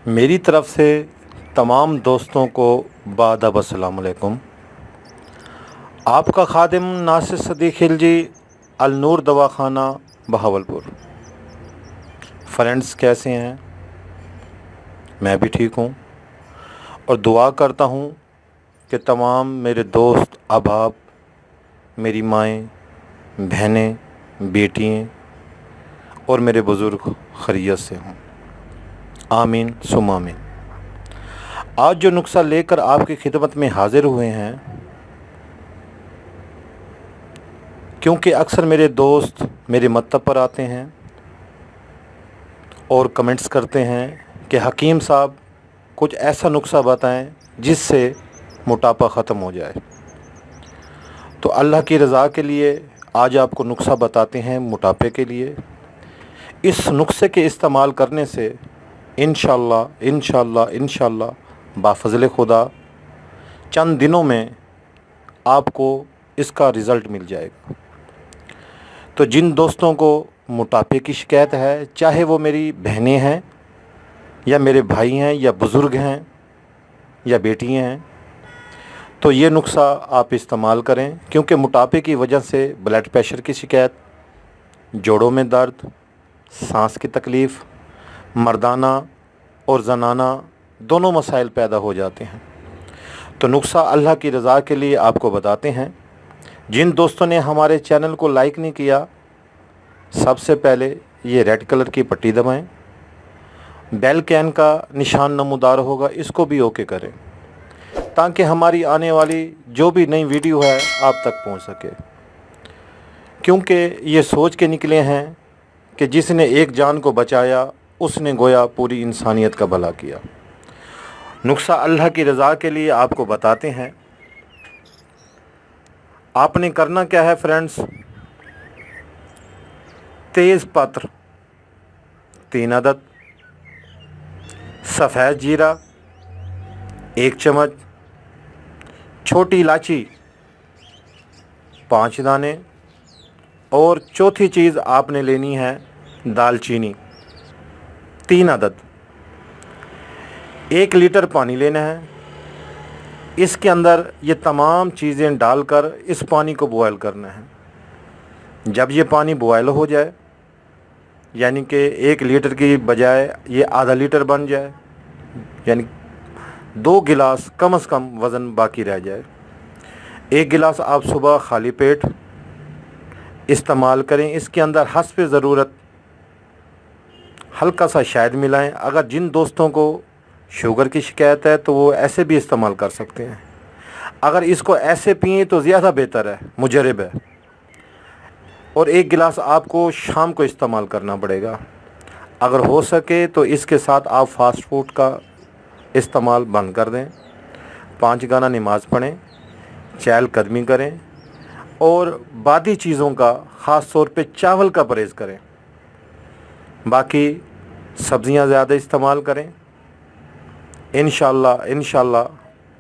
मेरी तरफ़ से तमाम दोस्तों को बादब अस्सलाम वालेकुम। आपका खादिम नासिर सदीक़ खिलजी, अल नूर दवाखाना बहावलपुर। फ्रेंड्स कैसे हैं? मैं भी ठीक हूँ और दुआ करता हूँ कि तमाम मेरे दोस्त अहबाब, मेरी माएँ, बहनें, बेटियाँ और मेरे बुज़ुर्ग खैरियत से हों। आमीन सुम्मा आमीन। आज जो नुस्ख़ा लेकर आपकी खिदमत में हाज़िर हुए हैं, क्योंकि अक्सर मेरे दोस्त मेरे मकतब पर आते हैं और कमेंट्स करते हैं कि हकीम साहब कुछ ऐसा नुस्ख़ा बताएं जिससे मोटापा ख़त्म हो जाए। तो अल्लाह की रज़ा के लिए आज आपको नुस्ख़ा बताते हैं मोटापे के लिए। इस नुस्खे के इस्तेमाल करने से इंशाअल्लाह बाफ़ज़ल खुदा चंद दिनों में आपको इसका रिज़ल्ट मिल जाएगा। तो जिन दोस्तों को मोटापे की शिकायत है, चाहे वो मेरी बहनें हैं या मेरे भाई हैं या बुज़ुर्ग हैं या बेटियां हैं, तो ये नुस्ख़ा आप इस्तेमाल करें। क्योंकि मोटापे की वजह से ब्लड प्रेशर की शिकायत, जोड़ों में दर्द, सांस की तकलीफ़, मर्दाना और ज़नाना दोनों मसाइल पैदा हो जाते हैं। तो नुस्ख़ा अल्लाह की रज़ा के लिए आपको बताते हैं। जिन दोस्तों ने हमारे चैनल को लाइक नहीं किया, सबसे पहले ये रेड कलर की पट्टी दबाएं, बेल कैन का निशान नमूदार होगा, इसको भी ओके करें ताकि हमारी आने वाली जो भी नई वीडियो है आप तक पहुंच सके। क्योंकि ये सोच के निकले हैं कि जिसने एक जान को बचाया उसने गोया पूरी इंसानियत का भला किया। नुस्ख़ा अल्लाह की रज़ा के लिए आपको बताते हैं। आपने करना क्या है फ्रेंड्स, तेज़ पत्र 3 अदद, सफ़ेद जीरा 1 चम्मच, छोटी इलायची 5 दाने और चौथी चीज़ आपने लेनी है दालचीनी 3 अदद। 1 लीटर पानी लेना है। इसके अंदर ये तमाम चीज़ें डालकर इस पानी को बॉयल करना है। जब ये पानी बॉयल हो जाए, यानी कि 1 लीटर की बजाय ये आधा लीटर बन जाए, यानी 2 गिलास कम से कम वज़न बाकी रह जाए। 1 गिलास आप सुबह खाली पेट इस्तेमाल करें। इसके अंदर हस्ब ज़रूरत हल्का सा शहद मिलाएं। अगर जिन दोस्तों को शुगर की शिकायत है तो वो ऐसे भी इस्तेमाल कर सकते हैं। अगर इसको ऐसे पिएं तो ज़्यादा बेहतर है, मुजरब है। और 1 गिलास आपको शाम को इस्तेमाल करना पड़ेगा। अगर हो सके तो इसके साथ आप फास्ट फूड का इस्तेमाल बंद कर दें। 5 गाना नमाज़ पढ़ें, चहल कदमी करें और बादी चीज़ों का ख़ास तौर पे चावल का परहेज़ करें। बाकी सब्ज़ियां ज़्यादा इस्तेमाल करें। इंशाअल्लाह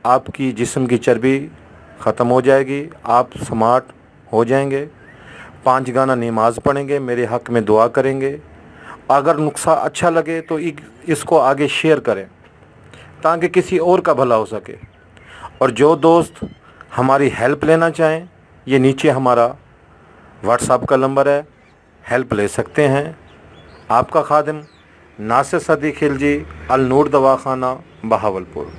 आपकी जिस्म की चर्बी ख़त्म हो जाएगी, आप स्मार्ट हो जाएंगे। 5 गाना नमाज़ पढ़ेंगे, मेरे हक़ में दुआ करेंगे। अगर नुस्ख़ा अच्छा लगे तो इसको आगे शेयर करें ताकि किसी और का भला हो सके। और जो दोस्त हमारी हेल्प लेना चाहें, ये नीचे हमारा व्हाट्सएप का नंबर है, हेल्प ले सकते हैं। आपका खादिम नासिर सदीक़ खिलजी, अल नूर दवाखाना बहावलपुर।